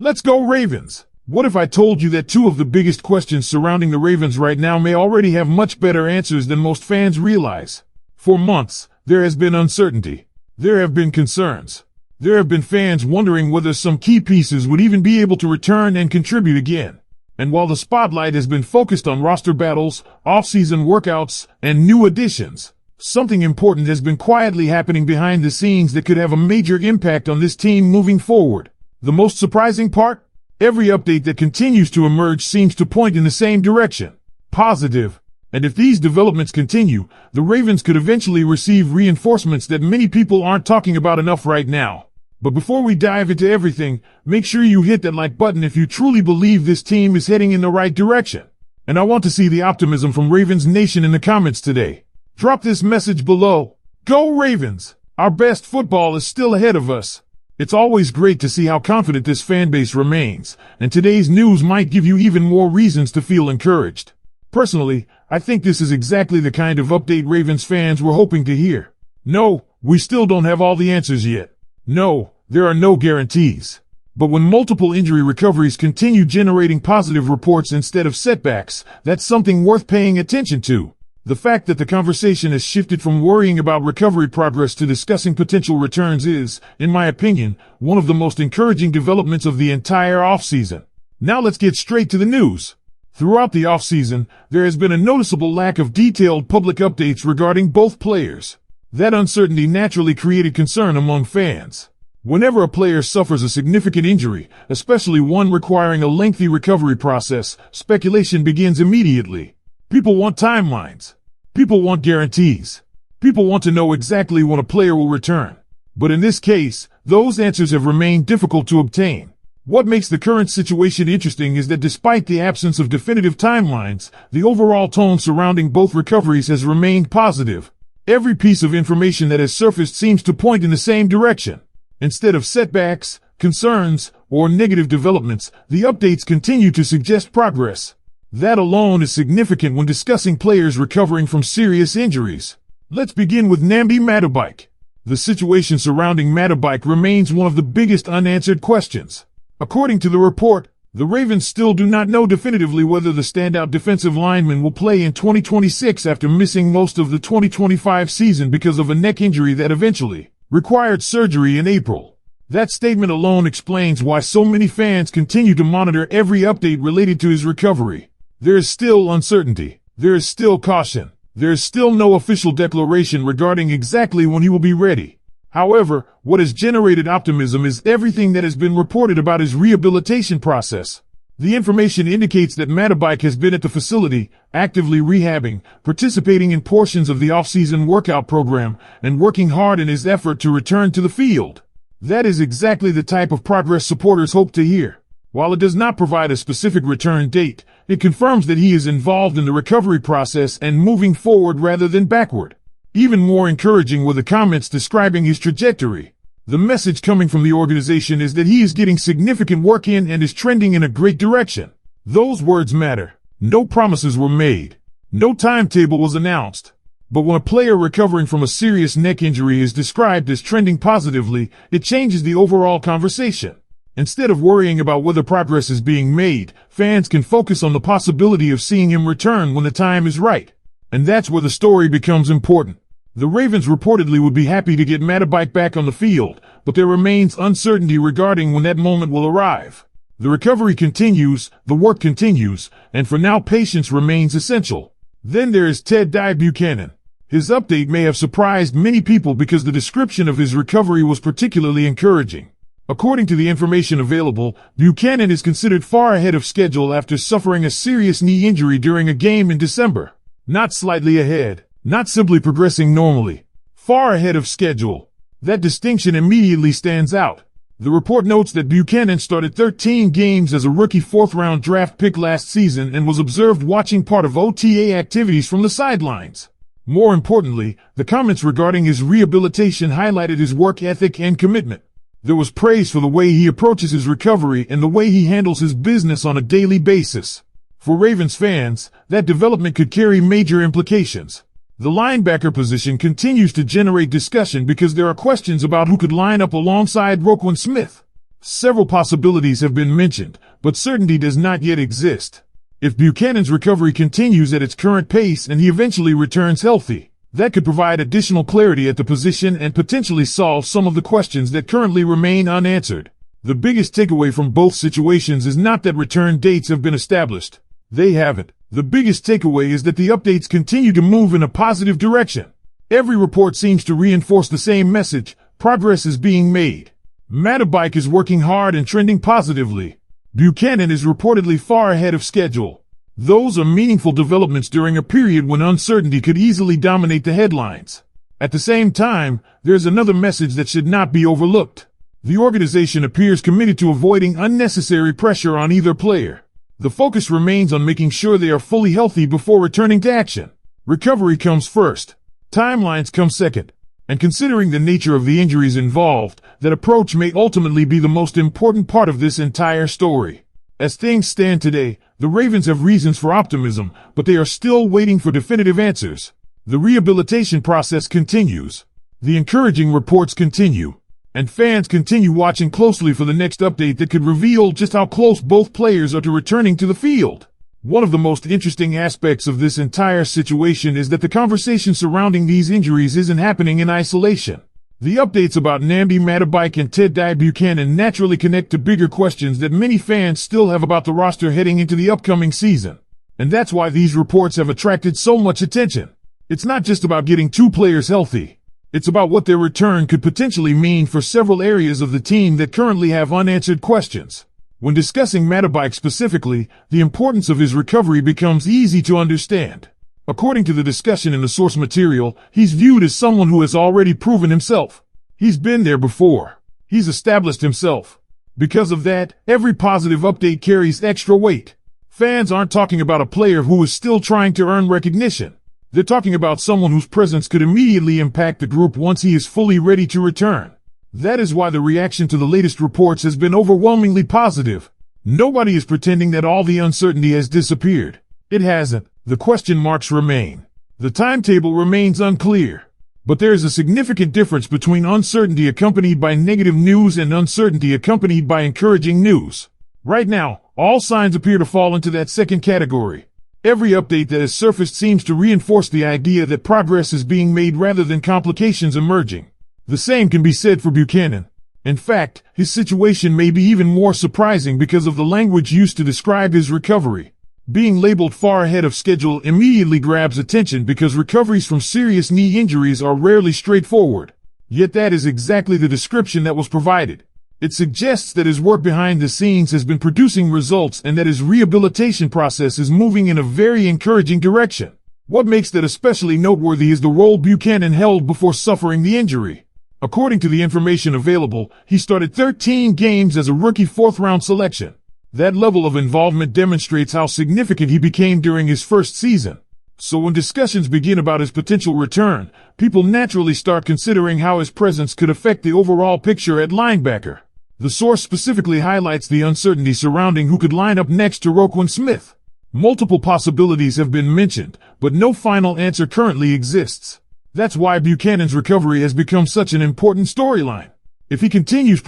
Let's go Ravens! What if I told you that two of the biggest questions surrounding the Ravens right now may already have much better answers than most fans realize? For months, there has been uncertainty. There have been concerns. There have been fans wondering whether some key pieces would even be able to return and contribute again. And while the spotlight has been focused on roster battles, off-season workouts, and new additions, something important has been quietly happening behind the scenes that could have a major impact on this team moving forward. The most surprising part? Every update that continues to emerge seems to point in the same direction. Positive. And if these developments continue, the Ravens could eventually receive reinforcements that many people aren't talking about enough right now. But before we dive into everything, make sure you hit that like button if you truly believe this team is heading in the right direction. And I want to see the optimism from Ravens Nation in the comments today. Drop this message below. Go Ravens! Our best football is still ahead of us. It's always great to see how confident this fan base remains, and today's news might give you even more reasons to feel encouraged. Personally, I think this is exactly the kind of update Ravens fans were hoping to hear. No, we still don't have all the answers yet. No, there are no guarantees. But when multiple injury recoveries continue generating positive reports instead of setbacks, that's something worth paying attention to. The fact that the conversation has shifted from worrying about recovery progress to discussing potential returns is, in my opinion, one of the most encouraging developments of the entire offseason. Now let's get straight to the news. Throughout the offseason, there has been a noticeable lack of detailed public updates regarding both players. That uncertainty naturally created concern among fans. Whenever a player suffers a significant injury, especially one requiring a lengthy recovery process, speculation begins immediately. People want timelines. People want guarantees. People want to know exactly when a player will return. But in this case, those answers have remained difficult to obtain. What makes the current situation interesting is that despite the absence of definitive timelines, the overall tone surrounding both recoveries has remained positive. Every piece of information that has surfaced seems to point in the same direction. Instead of setbacks, concerns, or negative developments, the updates continue to suggest progress. That alone is significant when discussing players recovering from serious injuries. Let's begin with Nnamdi Madubuike. The situation surrounding Madubuike remains one of the biggest unanswered questions. According to the report, the Ravens still do not know definitively whether the standout defensive lineman will play in 2026 after missing most of the 2025 season because of a neck injury that eventually required surgery in April. That statement alone explains why so many fans continue to monitor every update related to his recovery. There is still uncertainty. There is still caution. There is still no official declaration regarding exactly when he will be ready. However, what has generated optimism is everything that has been reported about his rehabilitation process. The information indicates that Madubuike has been at the facility, actively rehabbing, participating in portions of the off-season workout program, and working hard in his effort to return to the field. That is exactly the type of progress supporters hope to hear. While it does not provide a specific return date, it confirms that he is involved in the recovery process and moving forward rather than backward. Even more encouraging were the comments describing his trajectory. The message coming from the organization is that he is getting significant work in and is trending in a great direction. Those words matter. No promises were made. No timetable was announced. But when a player recovering from a serious neck injury is described as trending positively, it changes the overall conversation. Instead of worrying about whether progress is being made, fans can focus on the possibility of seeing him return when the time is right. And that's where the story becomes important. The Ravens reportedly would be happy to get Madubuike back on the field, but there remains uncertainty regarding when that moment will arrive. The recovery continues, the work continues, and for now patience remains essential. Then there is Ted Dye Buchanan. His update may have surprised many people because the description of his recovery was particularly encouraging. According to the information available, Buchanan is considered far ahead of schedule after suffering a serious knee injury during a game in December. Not slightly ahead, not simply progressing normally. Far ahead of schedule. That distinction immediately stands out. The report notes that Buchanan started 13 games as a rookie fourth-round draft pick last season and was observed watching part of OTA activities from the sidelines. More importantly, the comments regarding his rehabilitation highlighted his work ethic and commitment. There was praise for the way he approaches his recovery and the way he handles his business on a daily basis. For Ravens fans, that development could carry major implications. The linebacker position continues to generate discussion because there are questions about who could line up alongside Roquan Smith. Several possibilities have been mentioned, but certainty does not yet exist. If Buchanan's recovery continues at its current pace and he eventually returns healthy, that could provide additional clarity at the position and potentially solve some of the questions that currently remain unanswered. The biggest takeaway from both situations is not that return dates have been established. They haven't. The biggest takeaway is that the updates continue to move in a positive direction. Every report seems to reinforce the same message: progress is being made. Mattabike is working hard and trending positively. Buchanan is reportedly far ahead of schedule. Those are meaningful developments during a period when uncertainty could easily dominate the headlines. At the same time, there's another message that should not be overlooked. The organization appears committed to avoiding unnecessary pressure on either player. The focus remains on making sure they are fully healthy before returning to action. Recovery comes first. Timelines come second. And considering the nature of the injuries involved, that approach may ultimately be the most important part of this entire story. As things stand today, the Ravens have reasons for optimism, but they are still waiting for definitive answers. The rehabilitation process continues. The encouraging reports continue. And fans continue watching closely for the next update that could reveal just how close both players are to returning to the field. One of the most interesting aspects of this entire situation is that the conversation surrounding these injuries isn't happening in isolation. The updates about Nnamdi Mattabike and Teddy Buchanan naturally connect to bigger questions that many fans still have about the roster heading into the upcoming season. And that's why these reports have attracted so much attention. It's not just about getting two players healthy. It's about what their return could potentially mean for several areas of the team that currently have unanswered questions. When discussing Mattabike specifically, the importance of his recovery becomes easy to understand. According to the discussion in the source material, he's viewed as someone who has already proven himself. He's been there before. He's established himself. Because of that, every positive update carries extra weight. Fans aren't talking about a player who is still trying to earn recognition. They're talking about someone whose presence could immediately impact the group once he is fully ready to return. That is why the reaction to the latest reports has been overwhelmingly positive. Nobody is pretending that all the uncertainty has disappeared. It hasn't. The question marks remain. The timetable remains unclear. But there is a significant difference between uncertainty accompanied by negative news and uncertainty accompanied by encouraging news. Right now, all signs appear to fall into that second category. Every update that has surfaced seems to reinforce the idea that progress is being made rather than complications emerging. The same can be said for Buchanan. In fact, his situation may be even more surprising because of the language used to describe his recovery. Being labeled far ahead of schedule immediately grabs attention because recoveries from serious knee injuries are rarely straightforward. Yet that is exactly the description that was provided. It suggests that his work behind the scenes has been producing results and that his rehabilitation process is moving in a very encouraging direction. What makes that especially noteworthy is the role Buchanan held before suffering the injury. According to the information available, he started 13 games as a rookie fourth-round selection. That level of involvement demonstrates how significant he became during his first season. So when discussions begin about his potential return, people naturally start considering how his presence could affect the overall picture at linebacker. The source specifically highlights the uncertainty surrounding who could line up next to Roquan Smith. Multiple possibilities have been mentioned, but no final answer currently exists. That's why Buchanan's recovery has become such an important storyline. If he continues